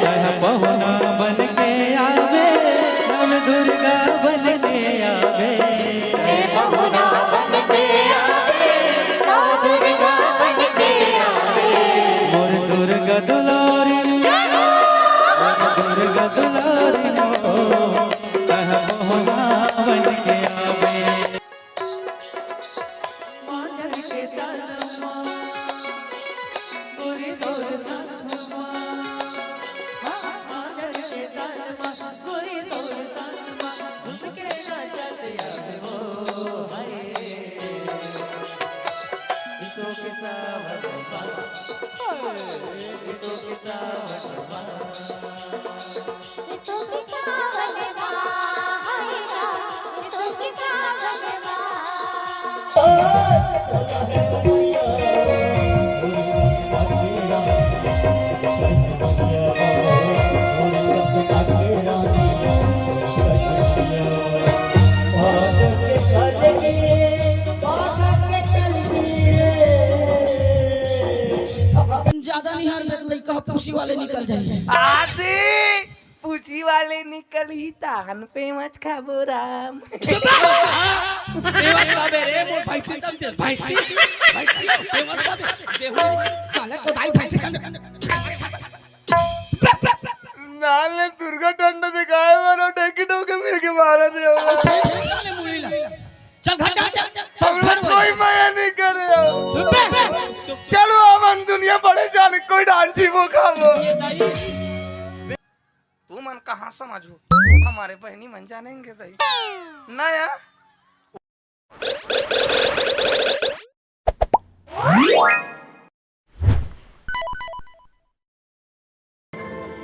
पहुना बन के आवे, नव दुर्गा बन के आवे, पहुना बन के आवे, नव दुर्गा बन के आवे। मोर दुर्गा दुलारी, मोर दुर्गा दुलारी हो, पहुना बन के आवे। माधर के तनमा, गोरी तोर संगमा, माधर के तनमा, गोरी तोर संगमा, झुमके नाचत आवे हो हाय। इसो के सावन बा, इसो के सावन बा, इसो के सावन बा, हाय रा, इसो के सावन बा। ज्यादा नहीं हार में लइका पूछी वाले निकल जाइए। आदि पूछी वाले निकल ही तान पे मच खाबो राम। साले को दाई भाई से नाले दुर्गा टंडा दिखाए मारो टेकी टोके मिल के मारा दिया। चल घर जा, चल हमने घर कोई माया नहीं करे। चुप चलो अमन दुनिया बड़े जाने कोई डांची वो खाबो। तू मन कहाँ समझो, हमारे बहनी मन जानेंगे दई नया।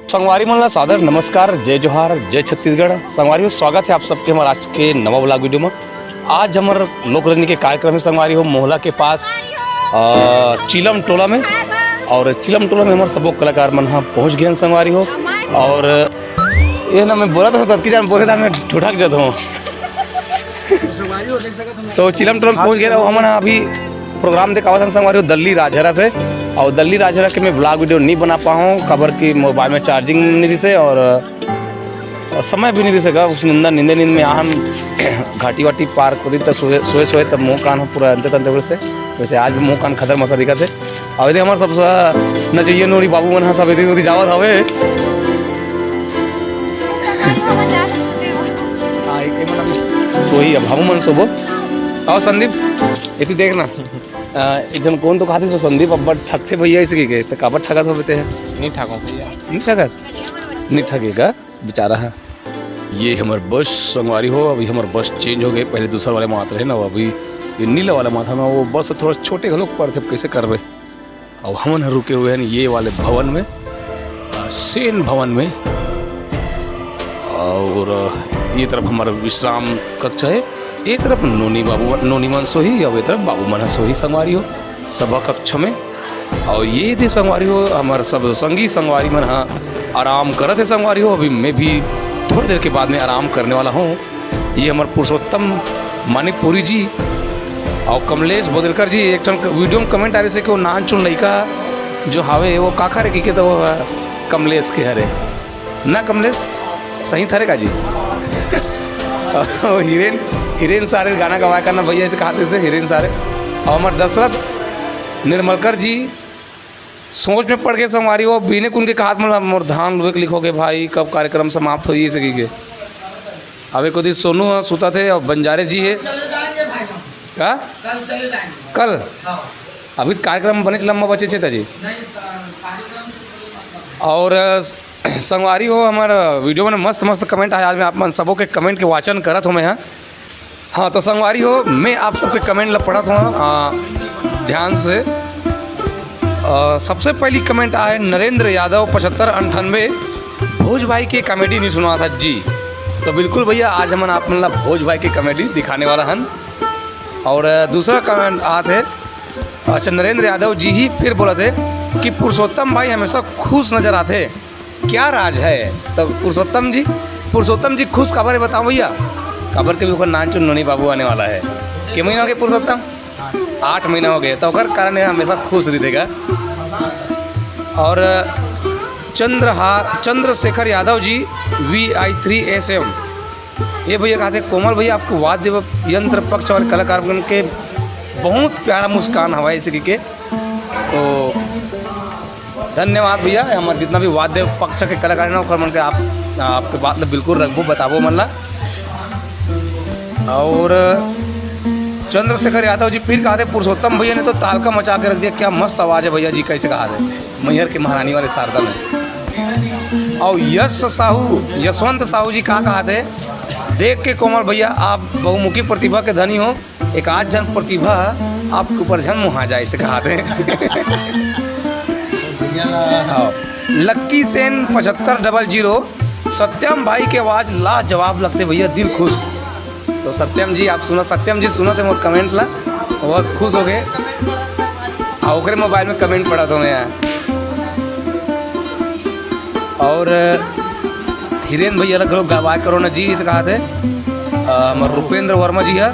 संगवारी मनला सादर नमस्कार, जय जोहार, जय छत्तीसगढ़। संगवारी स्वागत है आप सबके हमारे आज के नवा ब्लॉग वीडियो में। आज हमारे लोकरंजनी के कार्यक्रम में संगवारी हो मोहला के पास चिलम टोला में, और चिलम टोला में हमारे सबो कलाकार मन हाँ पहुँच गए संगवारी हो। और ये ना मैं बोला था तब की जान बोले था मैं ठुठक जाता हूँ। तो चिलम टोला में पहुँच गए हमारे अभी प्रोग्राम देखा था संगवारी हो दल्ली राजहरा से। और दल्ली राजहरा के मैं ब्लॉग वीडियो नहीं बना पाऊँ, खबर की मोबाइल में चार्जिंग नहीं रही से और समय भी नहीं रही सका। उस नींद में हम घाटी वाटी पार करी तो सोए तब मुँह कान पूरा अंत तंत से। वैसे आज भी मुँह कान खतर मसा दिखा थे। अब यदि हमारे सब नचैया नोड़ी बाबू मन सब यदि जावत हवे सोही अब हम मन सोबो। आओ संदीप ये देखना एकदम कौन तो खाते संदीप अब ठगते भैया इसके के तो काबर ठगत होते हैं। नहीं ठाको भैया, नहीं ठगस, नहीं ठगेगा बेचारा है। ये हमारे बस संगवारी हो, अभी हमारे बस चेंज हो गए। पहले दूसरा वाले माथा रहे ना, अभी ये नीला वाला माथा में वो बस थोड़ा छोटे लोग पर थे, कैसे कर रहे। अब हम रुके हुए हैं ये वाले भवन में, सेन भवन में। और ये तरफ हमारा विश्राम कक्ष है, एक तरफ नोनी मन सोही और एक तरफ बाबू मन सोही संगवारी हो सभा कक्ष में। और ये थे संगवारी हो हमारे सब संगी संगवारी मन हाँ आराम करते थे संगवारी हो। अभी मैं भी थोड़ी देर के बाद में आराम करने वाला हूँ। ये हमारे पुरुषोत्तम मानिकपुरी जी और कमलेश बोदलकर जी एक वीडियो में कमेंट आ रहे थे कि वो नान चुन लड़का जो हावे वो काखा रे की तो वो कमलेश के हरे ना कमलेश सही था रे का जी। हिरेन सारे गाना गवाया करना भैया से कहते से हिरेन सारे। और हमारे दशरथ निर्मलकर जी सोच में पड़ के संगवारी हो बीने कुन के हाथ में मोर धान लोग लिखोगे भाई कब कार्यक्रम समाप्त हो ये सकी के। अब एक दिन सोनू सुता थे और बंजारे जी है का कल अभी कार्यक्रम बने लम्बा बचे थे जी। और संगवारी हो हमारा वीडियो में मस्त मस्त कमेंट आया। आज मैं आप मन सबों के कमेंट के वाचन करत हूँ मैं यहाँ। हाँ तो संगवारी हो मैं आप सबके कमेंट ला पढ़त हूँ ध्यान से। सबसे पहली कमेंट आए नरेंद्र यादव 7598 भोज भाई की कॉमेडी नहीं सुना था जी। तो बिल्कुल भैया आज हम आप मतलब भोज भाई की कॉमेडी दिखाने वाला हन। और दूसरा कमेंट आते अच्छा नरेंद्र यादव जी ही फिर बोला थे कि पुरुषोत्तम भाई हमेशा खुश नज़र आते, क्या राज है। तब पुरुषोत्तम जी खुश खबर है बताओ भैया। खबर के भी ऊपर नान चुन नोनी बाबू आने वाला है। कि महीना हो गया पुरुषोत्तम 8 महीना हो गए तो अगर कारण हमेशा खुश रहेगा। और चंद्रशेखर यादव जी VI3SM। ये भैया कहते कोमल भैया आपको वाद्य यंत्र पक्ष वाले कलाकार के बहुत प्यारा मुस्कान हवा इसी के। तो धन्यवाद भैया, हमारे जितना भी वाद्य पक्ष के कलाकार हैं ओकर मन के आपके बात में बिल्कुल रखबो बताबो मन ला। और चंद्रशेखर यादव जी फिर कहा थे पुरुषोत्तम भैया ने तो तालका मचा के रख दिया, क्या मस्त आवाज़ है भैया जी, कैसे कहा थे मैहर के महारानी वाले शारदा में। और यशवंत साहू जी कहा थे देख के कोमल भैया आप बहुमुखी प्रतिभा के धनी हो, एक आज जन प्रतिभा आपके ऊपर जन्म वहाँ जाए से कहा थे। लक्की सेन 7500 सत्यम भाई की आवाज़ लाजवाब लगते भैया, दिल खुश। तो सत्यम जी आप सुनो, सत्यम जी सुनो थे वो कमेंट ला, वो खुश हो गए। ओकरे मोबाइल में कमेंट पड़ा तो मैं यहाँ। और हिरेन भैया अलग लोग गवाह करो ना जी इसे कहा थे। हमारे रुपेंद्र वर्मा जी है।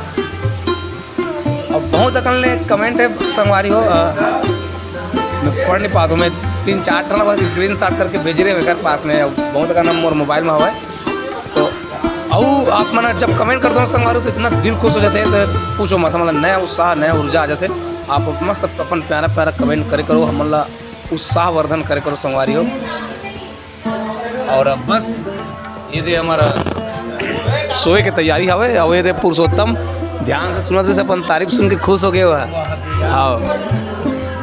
और बहुत अकल कमेंट है संगवारी हो, मैं पढ़ नहीं पाता हूँ, मैं 3-4 टन बस स्क्रीन शॉट करके भेज रहे मेरे पास में, बहुत का नंबर मोबाइल में हुआ है। तो और आप मना जब कमेंट करते हो संगवारी तो इतना दिल खुश हो जाते हैं, तो पूछो मत, मतलब नया उत्साह नया ऊर्जा आ जाते। आप मस्त अपन प्यारा प्यारा कमेंट करे करो, हमला उत्साहवर्धन करे करो संगवारी हो। और अब बस ये दे हमारा सोए की तैयारी हवे। और ये दे पुरुषोत्तम ध्यान से सुना, जैसे अपन तारीफ सुन के खुश हो गए हुआ।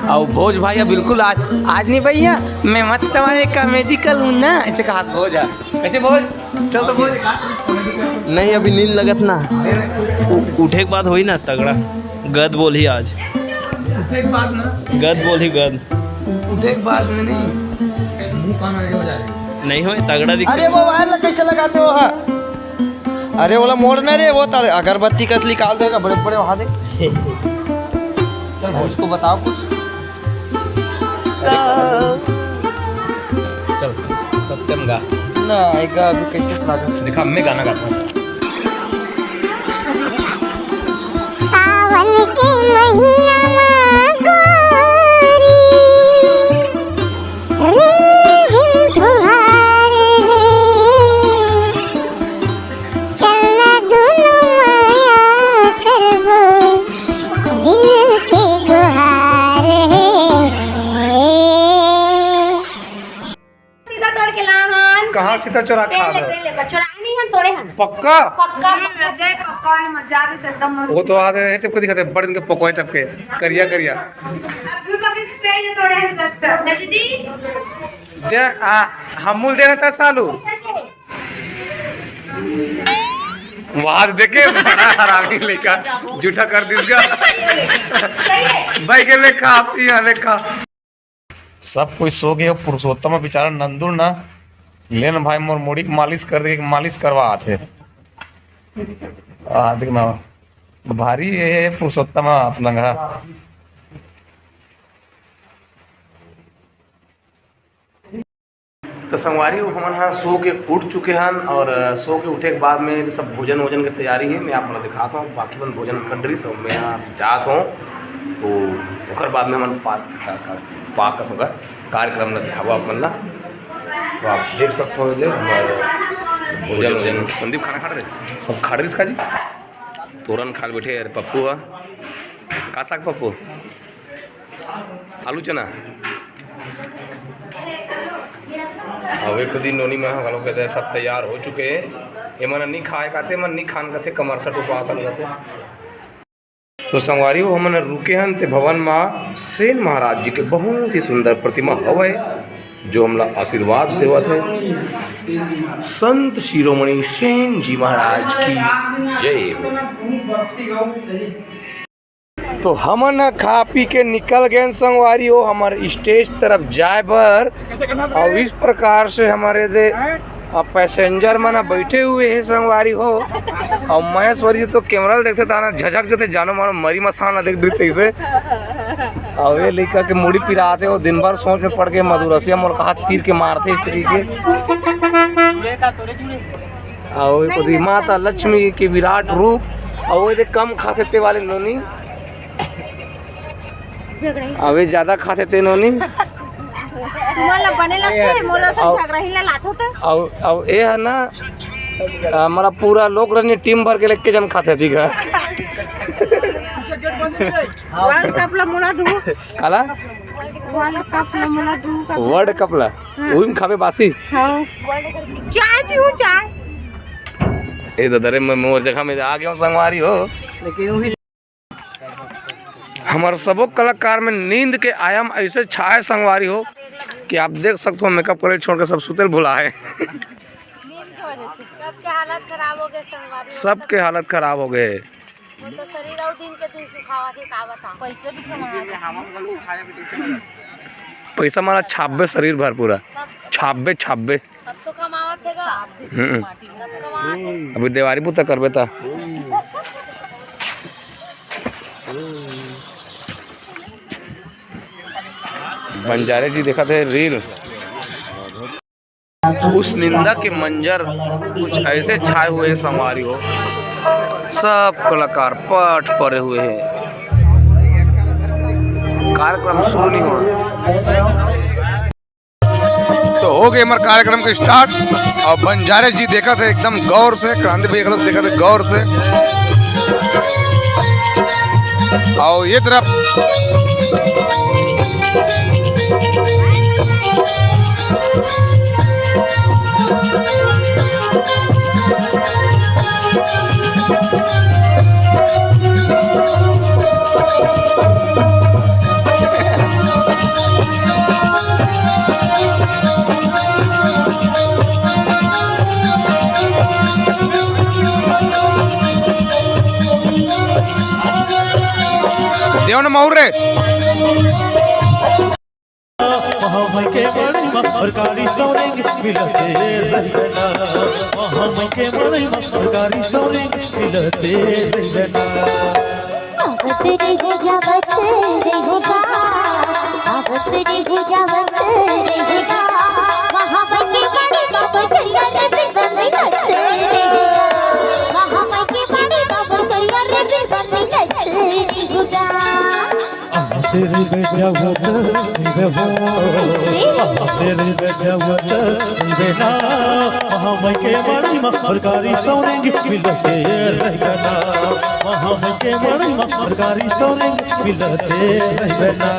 और भोज भाई बिल्कुल आज नहीं भैया मैं मत तुम्हारे का मेडिकल हूँ ना, ऐसे कहा भोज है। कैसे भोज चल तो भोज नहीं अभी नींद लगत ना, उठे के बाद होई ना तगड़ा गद बोली आज, उठे के बाद ना गद बोली गद, उठे के बाद में नहीं मुँह कान हो जा रहे नहीं हो तगड़ा दिख। अरे वो वायर कैसे लगाते हो? अरे वाला मोड़ ना रे, वो अगरबत्ती कस निकाल देगा बड़े बड़े वहाँ दे। चल उसको बताओ कुछ। चल सत्यम गा ना आएगा अभी कैसे लगा दिखा, मैं गाना गाता हूँ। सावन के महीना में गोरी रिमझिम फुहार है, चलना दोनों माया करबो दिल के गुहार है। सीधा तोड़ के लाहन कहाँ सीता चोरा खा पहले पहले चोराए नहीं हम तोड़े हन पक्का पक्का रजे पक्का ने मजा भी से एकदम वो तो आते हैं टिप को दिखाते बड़ इनके पकोए टप के करिया करिया अभी कभी पहले तोड़े हैं जस्ट ना दीदी दे हमूल देना था सालू वहां देखे बड़ा हरामी लेका झूठा कर दिसगा भाई के लेखा आपकी यहाँ लेखा सब कोई सो गए। पुरुषोत्तम बेचारा नंदुर ना लेन भाई मोर मोड़ी की मालिश कर दे, मालिश करवा आते देख ना भारी है पुरुषोत्तम अपना घर। तो संगवारी हमन हाँ सो के उठ चुके हैं और सो के उठे के बाद में सब भोजन वोजन की तैयारी है। मैं आपको दिखाता हूँ बाकी मन भोजन कर रही सब मैं यहाँ जात हूँ। तो ओकर बाद में हमन पाक होगा कार्यक्रम में दिखावा अपन ला। तो आप देख सकते हो जो हमारे भोजन वोजन संदीप खाना खा रहे सब खा रहे इसका जी तोरन खा बैठे। अरे पप्पू है का साग पप्पू आलू चना अब एक दिन नोनी में हम कहते हैं सब तैयार हो चुके हैं। ये मन नहीं खाए खाते मन नहीं खान करते कमरसट उपवास करते। तो संगवारी हो हमने रुके हैं ते भवन माँ सेन महाराज जी के बहुत ही सुंदर प्रतिमा हवे जो हमला आशीर्वाद देवत है। संत शिरोमणि सेन जी महाराज की जय। तो हमन खा पी के निकल गए संगवारी हो हमारे स्टेज तरफ जाए पर। और इस प्रकार से हमारे दे पैसेंजर मना बैठे हुए हैं संगवारी हो। और महेश्वरी तो कैमरा देखते था झझक जते जानो मानो मरी मसाना देख देते से। और ये लड़का के मुड़ी पिराते हो दिन भर सोच में पड़ के मधुरसिया मोर का हाथ तीर के मारते इस तरीके। और माता लक्ष्मी के विराट रूप और वो कम खा सकते वाले नोनी अवे ज्यादा खाते थे नोनी तुम्हाला बने लगते मोला संग रहीला लात होते अब ये है ना हमारा पूरा लोग रजनी टीम भर के लेके जन खाते थी का वर्ल्ड कप ला मोला दू काला वर्ल्ड कप ला मोला दू वर्ल्ड कप ला वही में खावे बासी हां चाय पीऊं चाय ए ददरे मैं मोर जगह में आ गया हूं संगवारी हो लेकिन हमारे सबो कलाकार में नींद के आयाम ऐसे छाए संगवारी हो कि आप देख सकते हो मेकअप करे छोड़ के सब सुतल भुला है सबके हालत खराब हो गए संगवारी सबके हालत खराब हो गए वो तो शरीर और दिन के दिन सुखावा थे का बता पैसे भी कमाते पैसा हमारा छाब्बे शरीर भर पूरा छाब्बे सब तो कमावत हैगा सब कमावत अभी देवारी पुता करबे ता बंजारे जी देखा थे रील उस निंदा के मंजर कुछ ऐसे छाए हुए संवारी हो सब कलाकार पट पड़े हुए हैं कार्यक्रम शुरू नहीं हुआ तो हो गए हमारे कार्यक्रम के स्टार्ट और बंजारे जी देखा थे एकदम गौर से क्रांति भाई लोग देखा थे गौर से और ये तरफ देवन मौर्य के बड़ी सरकारी सौरेंगे मिलते रहना के बड़ी सरकारी सौरेंगे मिलते रहना तेरी गुजावत रहेगा तेरी गुजावत रहेगा वहाँ बच्चे बड़े बाबा तैयार रे बंदे लगते वहाँ बच्चे बड़े बाबा तैयार रे बंदे लगते गुजा तेरी गजवत तेरी गजवत बेना हम के बड़ी सरकारी सौरेंगे मिलते रहना हम के बड़ी सरकारी सौरेंगे मिलते रहना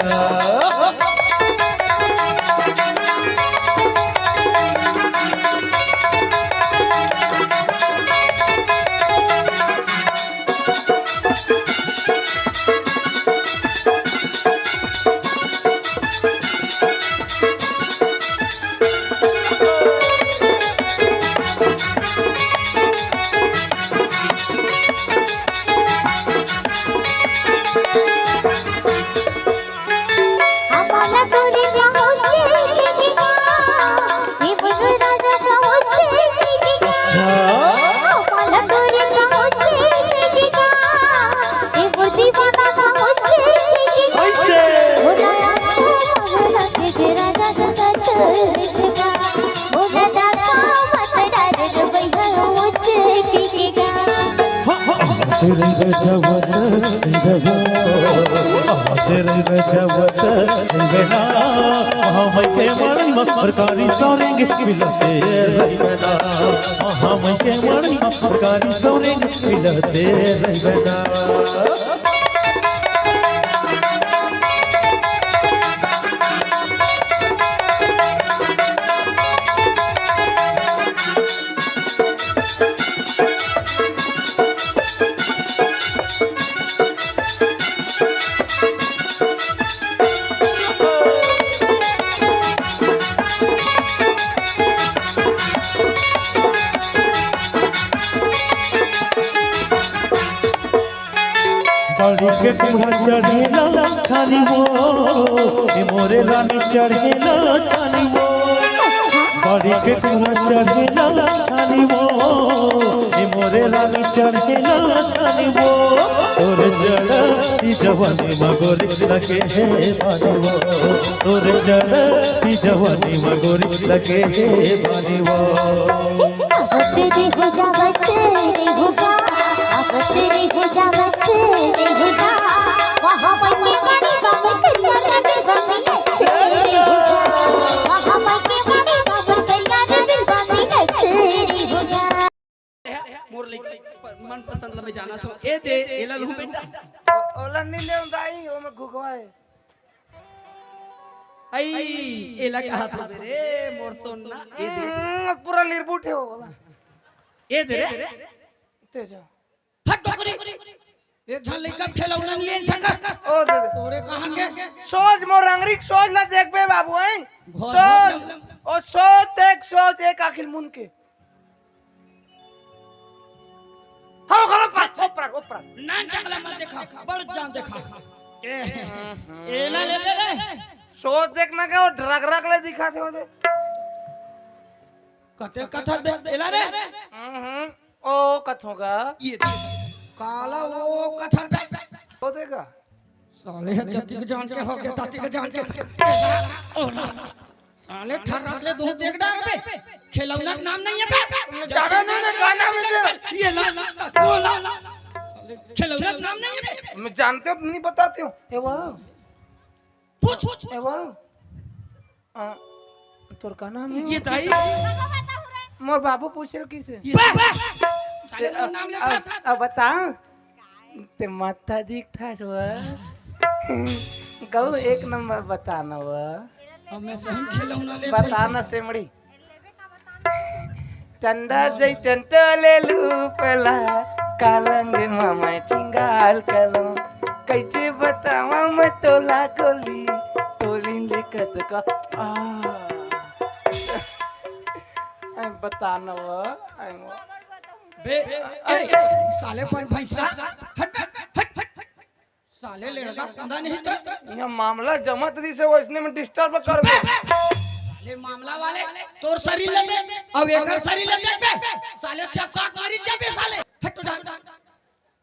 तेरी गजवत बेना हम के बड़ी सरकारी सौरेंगे मिलते रहना हम के बड़ी सरकारी सौरेंगे मिलते रहना बड़ी के कुहा चढ़ेला छानी वो ए मोरे रानी चढ़ेला छानी वो बड़ी के कुहा चढ़ेला छानी वो ए मोरे रानी चढ़ेला छानी वो तोर जड़ी जवानी मगोरी लगे है बानी वो तोर जड़ी जवानी मगोरी लगे है बानी वो तेरी गुजावत रहेगा तेरी गुजावत रहेगा वहाँ बच्चे बड़ी बाबा तैयार रे बंदे लगते जाना तो ए दे एला लू बेटा ओला नहीं ले दाई ओ में घुघवाए आई एला कहा था रे मोर सोन ना ए दे पूरा लिरबूट है ओला ए दे रे ते जाओ हट बकरी एक झन लइका खेलौना ले सकस ओ दे दे तोरे कहां के सोच मोर अंगरिक सोच ला देख बे बाबू हैं सोच ओ सोच देख सोच एक आखिर मुन के हम खरा ऊपर नान चकला मत देखा बड़ जान देखा एला ले रे सोच देखना क्या वो ड्रग रग ले दिखाते होते कते कथा दे एला रे ओ कथोगा ये काला वो कथा दे वो देगा साले जति के जान के हो के ताती के जान के साले ठर्रास ले दो देख डाल बे खिलौना का नाम नहीं है बे जाना नहीं गाना में ये ला वो ला खिलौना का नाम नहीं है बे मैं जानते हो नहीं बताते हो ए वाह पूछ ए वाह तोर का नाम है ये दाई मोर बाबू पूछल किसे साले नाम लेता था अब बता ते माथा दिख था जो कहू एक नंबर बताना वो हमें सही खिलौना ले बताना सेमड़ी चंदा जय चंटा ले लू पला कालंग मामा चिंगाल कलो कैसे बतावा मैं तोला कोली टोली लिखत का बताना वो बे साले पर भैंसा हट हट साले लड़का कंधा नहीं तो ये मामला जमा तरी से वो इसने में डिस्टर्ब कर दे साले मामला वाले तोर शरीर ले अब एकर शरीर ले दे साले चक्का मारी जाबे साले हट डाल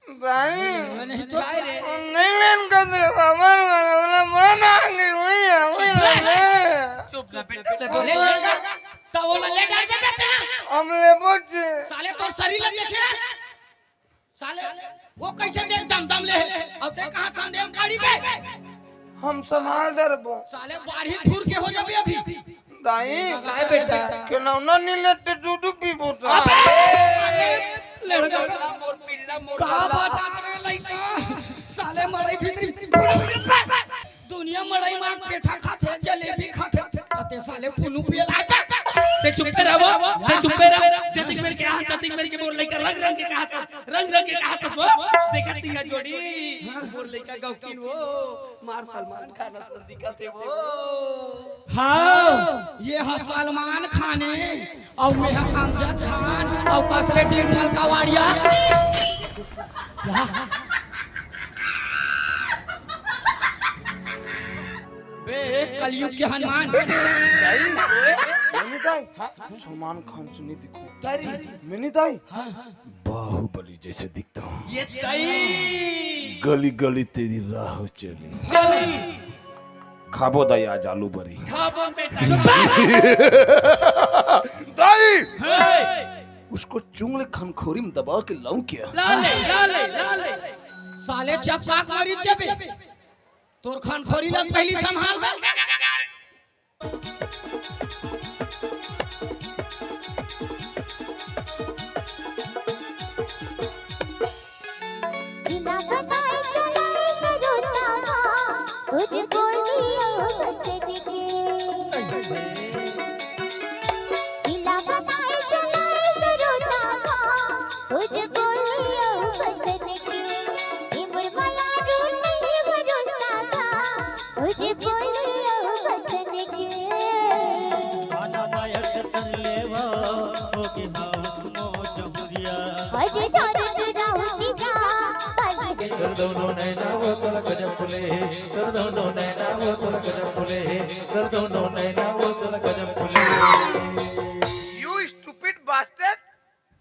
भाई नहीं तो नहीं लेन कर दे हमार वाला मन आ गई वही चुप ना बेटा साले लड़का तो वो ले डाल पे बेटा हम ले बच्चे साले तोर शरीर ले देखे साले वो कैसे देख दम दम ले अब ते कहां संदेल गाड़ी पे हम संभाल दरबो साले बाहर ही घूर के हो जाबे अभी दाई काय बेटा खिलौना नहीं लेते दूध पी बोता लड़का का बता रे लइका साले मड़ई भीतरी दुनिया मड़ई मां पेठा खाते जलेबी खाते ते साले पुनु पियला ते चुप रहो ते चुप रहो जतिक मेरे के हाथ जतिक मेरे के मोर लइका रंग रंग के कहा रंग रंग के कहा वो देखती है जोड़ी मोर लइका गौकीन वो मार सलमान खान से दिखते वो हां ये है सलमान खान और मैं है अमजद खान और कसरे डिंपल कवाड़िया बे कलयुग के हनुमान मैंने दाई सलमान खान से नहीं दिखो तारी मैंने दाई बाहुबली जैसे दिखता हूँ ये तई गली गली तेरी राह चली चली खाबो दई आज आलू बरी खाबो बेटा दाई उसको चुंगले खनखोरी में दबा के लाऊं क्या लाले साले चपचाक मारी जबे तोर खनखोरी लग पहली संभाल बे बिना बताए चलाए सरोता कुछ बोलियो बचने के बिना बताए चलाए सरोता कुछ बोलियो बचने के इमर वाला रूठ नहीं भरोसा था कुछ बोलियो बचने के आना नायक तन लेवा हो के हाउस मो जहुरिया हज धरत राउती जा कर दोनों नैना वो तोला गजब फुले कर दोनों नैना वो तोला गजब फुले कर दोनों नैना वो तोला गजब फुले यू स्टूपिड बास्टर्ड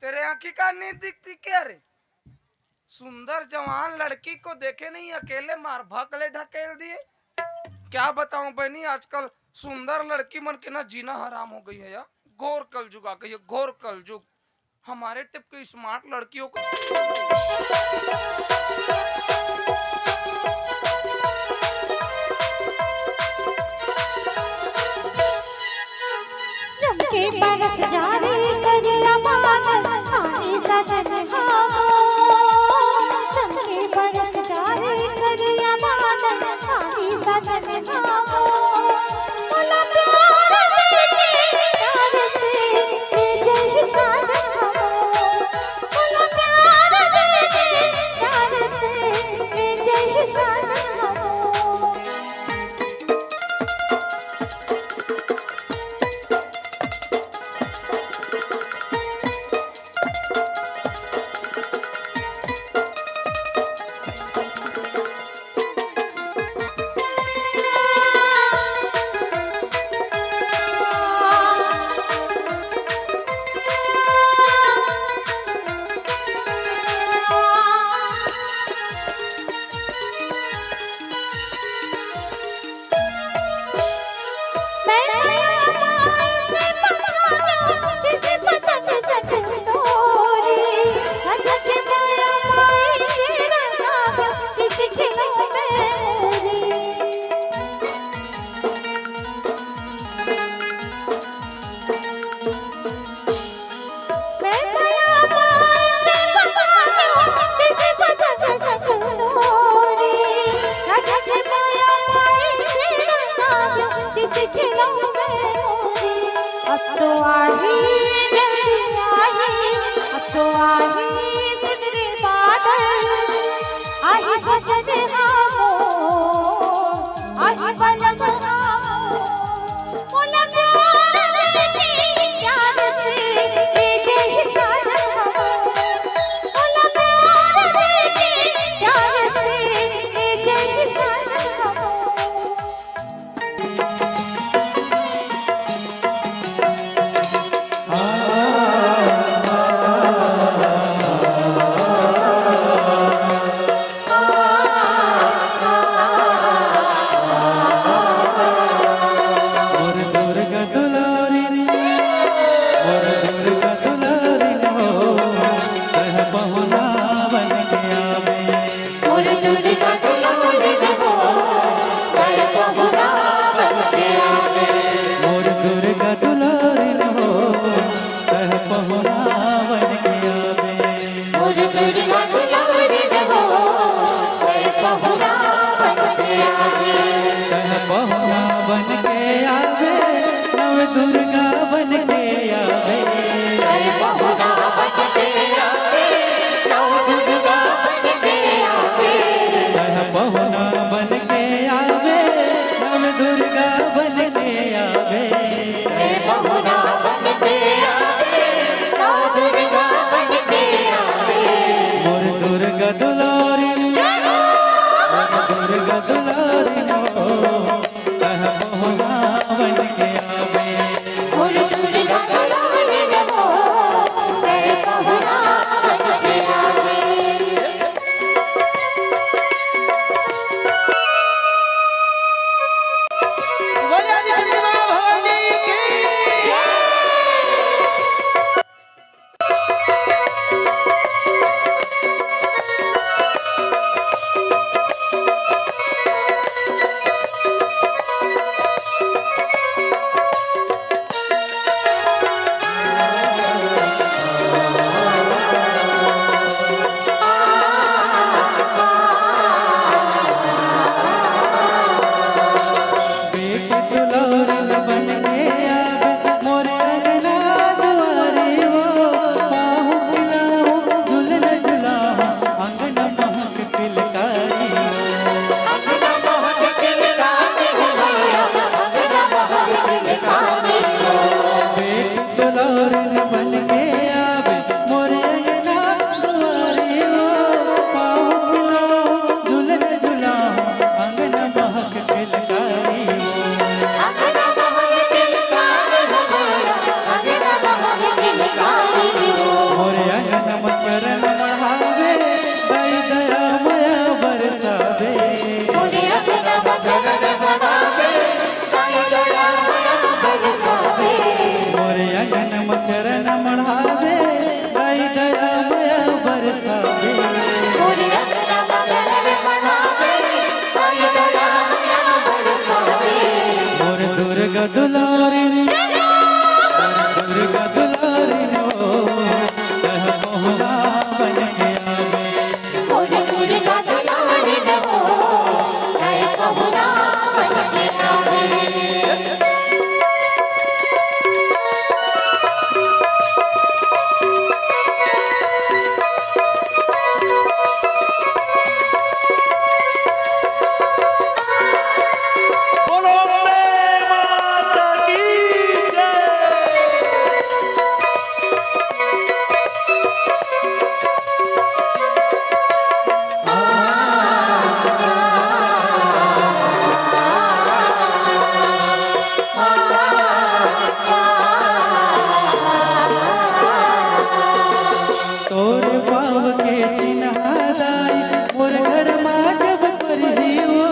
तेरे आंखें का नहीं दिखती क्या रे सुंदर जवान लड़की को देखे नहीं अकेले मार भकले ढकेल दिए क्या बताऊं बहनी आजकल सुंदर लड़की मन के ना जीना हराम हो गई है यार घोर कलयुग आ गई है घोर कलयुग हमारे टिप की स्मार्ट लड़कियों को रंगे बरस जावे कर अमान आने सजन हावो तो आही सुनरे बादल आही सजन हामो आही पलक हामो मोला प्यार देती प्यार से ले गई साजन मोला प्यार देती प्यार से ले गई साजन मोर दुर्गा दुलारी मोर दुर्गा दुलारी हो कह पहुना बन के आवे मोर दुर्गा दुलारी हो कह पहुना बन के आवे मोर दुर्गा दुलारी हो कह पहुना बन के आवे मोर दुर्गा दुलारी हो कह पहुना बन के आवे कह पहुना बन के आवे नव दुर्गा बन के आवे कह पहुना बन के आवे नव दुर्गा बन के आवे कह पहुना बन के आवे नव दुर्गा बन के आवे कह पहुना बन के आवे नव दुर्गा बन के आवे मोर दुर्गा दुलारी मोर दुर्गा दुलारी हो कह पहुना बन के आवे मोर दुर्गा दुलारी हो कह पहुना बन के आवे बोले आदि शक्ति मां भवानी की बेटी दुलारी बन के आवे मोर अंगना दुआरे हो बाहु खिलाओ झुलन झुलाओ अंगन महक किलकारी हो अंगना बहुत किलकारी हो अंगना बहुत किलकारी हो बेटी दुलारी बन के आवे मोर अंगना दुआरे हो बाहु खिलाओ झुलन झुलाओ अंगन महक किलकारी हो अंगना बहुत किलकारी हो अंगना बहुत किलकारी हो मोर अंगन चरण मढ़ावे दई दया मया बरसावे मोरे अंगना चरण बढ़ावे दया दया मया बरसावे मोर अंगन चरण मढ़ावे दई दया मया बरसावे मोरे अंगना चरण बढ़ावे दया दया मया बरसावे मोर दुर्गा दुलारी मोर दुर्गा दुलारी हो कह मोहना बन के आवे मोर दुर्गा दुलारी हो कह पहुना बन के आवे तोर पाव के चिन्हादाई मोर घर मा जब परही हो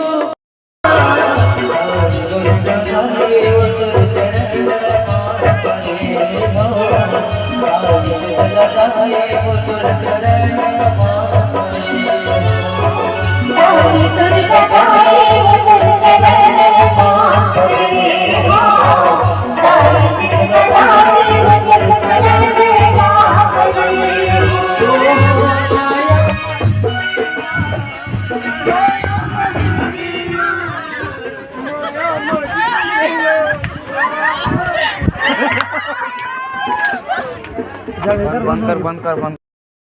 तो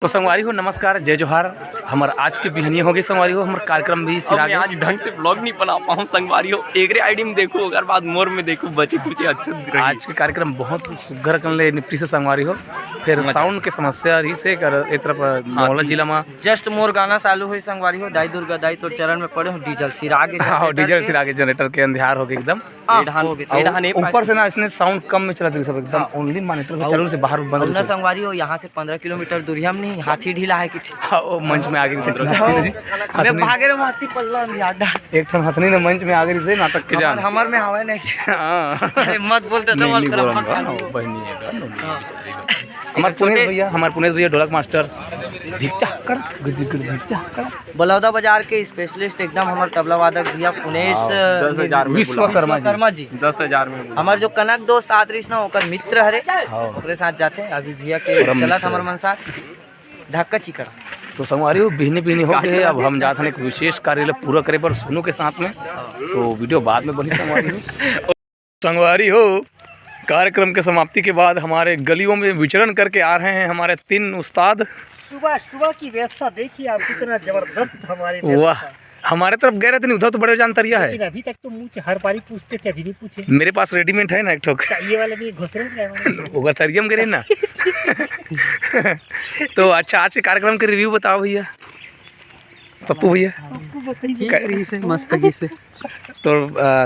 संगवारी हो नमस्कार, जय जोहार। हमार आज के बिहनिया हो गई संगवारी हो, हमार कार्यक्रम भी सिरा गया। आज ढंग से ब्लॉग नहीं बना पाऊँ संगवारी हो, एकरे आईडी में देखो, अगर बाद मोर में देखो बचे कुछ अच्छे। आज के कार्यक्रम बहुत सुघर कर ले निपटी से संगवारी हो। फिर साउंड के समस्या रही से कर ए तरफ मोहल्ला जिला में जस्ट मोर गाना चालू हुई संगवारी हो, दाई दुर्गा दाई तोर चरण में पड़े हो, डीजल सिरागे। हाँ, डीजल सिरागे जनरेटर के अंधियार हो गए एकदम। ऊपर से ना इसने साउंड कम में चला सब एकदम ओनली मॉनिटर के चैनल से बाहर बंद ना संगवारी हो। यहाँ से 15 किलोमीटर दूरिया में नहीं, हाथी ढीला है कि वो मंच में आगे से मैं भागे रे हाथी पल्ला यादा एक ठन हथनी ने मंच में आगे से नाटक के जान हमर में हवा नहीं। हां मत बोलते तो मत कर बहनी है हमार पुनेश भैया ढोलक मास्टर धिकचा कर धिकचा कर बलौदा बाजार के स्पेशलिस्ट एकदम हमार तबला वादक भैया पुनेश 10,000 विश्वकर्मा जी 10,000 में। हमार जो कनक दोस्त आतरिस ना ओकर मित्र हरे ओकरे साथ जाते अभी भैया के चलत हमार मन साथ ढक्का चिकड़ा। तो संगवारी हो बिहनी हो गए। अब हम जाते हैं एक विशेष कार्य पूरा करे पर सुनो के साथ में, तो वीडियो बाद में बनी संगवारी हो। कार्यक्रम के समाप्ति के बाद हमारे गलियों में विचरण करके आ रहे हैं हमारे 3 उस्ताद। सुबह की व्यवस्था देखिए आप, कितना जबरदस्त हमारे। वाह, हमारे तरफ गए रहते नहीं, उधर तो बड़े जानतरिया है। अभी तक तो मुँह हर बारी पूछते थे, अभी नहीं पूछे। मेरे पास रेडीमेड है ना एक ठोक, ये वाले भी घुसरे से होगा तरियम करे ना। तो अच्छा, आज के कार्यक्रम के रिव्यू बताओ भैया, पप्पू भैया। मस्त से तो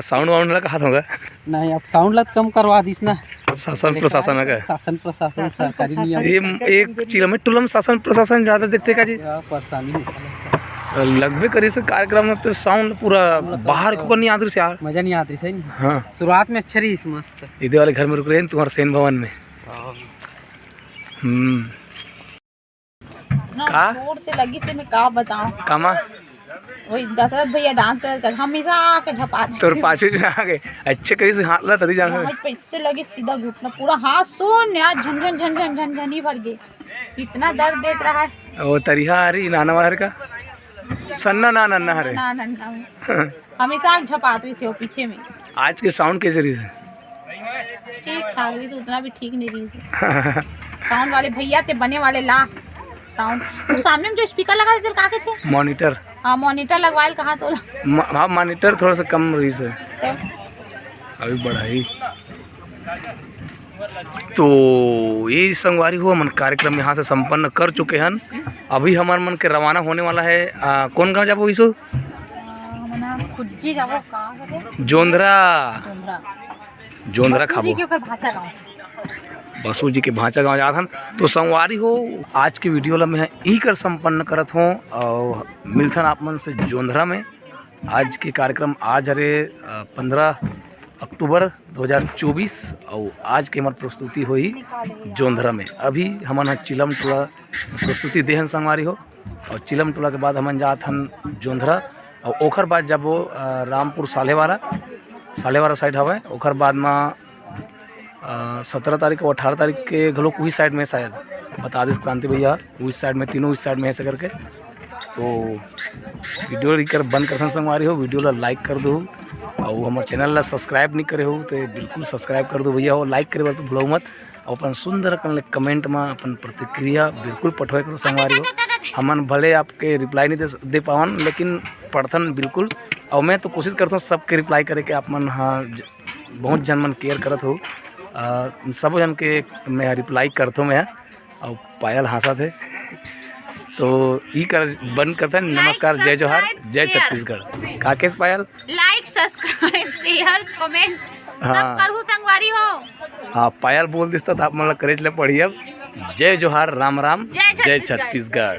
साउंड वाउंड लगा हाथ होगा नहीं, अब साउंड लत कम करवा दीस ना। शासन प्रशासन का शासन प्रशासन सरकारी नियम ये एक चीज में टुलम शासन प्रशासन ज्यादा देखते का जी परेशानी नहीं लगभग करी से कार्यक्रम में तो साउंड पूरा बाहर को नहीं आदर से यार मजा नहीं आती सही। हाँ, शुरुआत में अच्छी रही मस्त। इधर वाले घर में रुक रहे हैं तुम्हारे सेन भवन में। का जोर से लगी से मैं का बताऊं। कामा वही दशरथ भैया डांस कर हमेशा आके झपाते तो पाछे जो आ गए अच्छे करी से हाथ ला तभी जाना हाथ पे इससे लगे सीधा घुटना पूरा हाथ सोने आज झन झन झन झन झन झन ही भर गए, इतना दर्द देत रहा है। वो तरिया आ रही नाना वाहर का सन्ना ना नन्ना हरे ना हमेशा आके झपाते थे वो पीछे में। आज के साउंड कैसे रही है? ठीक ठाक रही, तो उतना भी ठीक नहीं रही। साउंड वाले भैया थे बने वाले ला साउंड, तो सामने में जो स्पीकर लगा थे का के थे मॉनिटर। हाँ, मॉनिटर लगवाए कहाँ तो हाँ, मॉनिटर थोड़ा सा कम रही से अभी बढ़ाई। तो ये संगवारी हुआ मन कार्यक्रम यहाँ से संपन्न कर चुके हैं। अभी हमारे मन के रवाना होने वाला है। कौन गाँव जाबो इसो? खुज्जी जाबो कहाँ जोंधरा खाबो बसु जी के भांचा गाँव जात हन। तो संगवारी हो आज की वीडियो ला मैं यही कर संपन्न करत हूँ और मिलथन आप मन से जोंधरा में। आज के कार्यक्रम आज हरे 15 अक्टूबर 2024 और आज के हमार प्रस्तुति हुई जोंधरा में। अभी हमन चिलम टोला प्रस्तुति देहन संगवारी हो, और चिलम टोला के बाद हमन जात हन जोंधरा, और ओखर बाद जब वो रामपुर सालेवारा साइड हवा। ओखर बाद में 17 तारीख और 18 तारीख के घलोक वही साइड में शायद बता दे क्रांति भैया, उस साइड में तीनों उस साइड में ऐसे करके। तो वीडियो कर बंद कर संगवारी हो, वीडियो ला लाइक कर दो, और हमारे चैनल ला सब्सक्राइब नहीं करे हो तो बिल्कुल सब्सक्राइब कर दो भैया, और लाइक करे तो भूलो मत, और अपन सुंदर कमेंट में अपन प्रतिक्रिया बिल्कुल पठवे करो संगवारी हो। हमन भले आपके रिप्लाई नहीं दे पावन, लेकिन पढ़थन बिल्कुल, और मैं तो कोशिश करता हूँ सबके रिप्लाई करे के। आप मन हाँ बहुत जन मन केयर करत हो, सब जन के मैं रिप्लाई करता हूँ मैं, और पायल हंसा थे। तो ये कर बंद करते हैं। नमस्कार, जय जोहार, जय छत्तीसगढ़। काकेश पायल लाइक सब्सक्राइब शेयर कमेंट सब करू संगवारी हो। हाँ, पायल बोल दिस तो आप मतलब करेज ले पढ़िए। जय जोहार, राम राम, जय छत्तीसगढ़।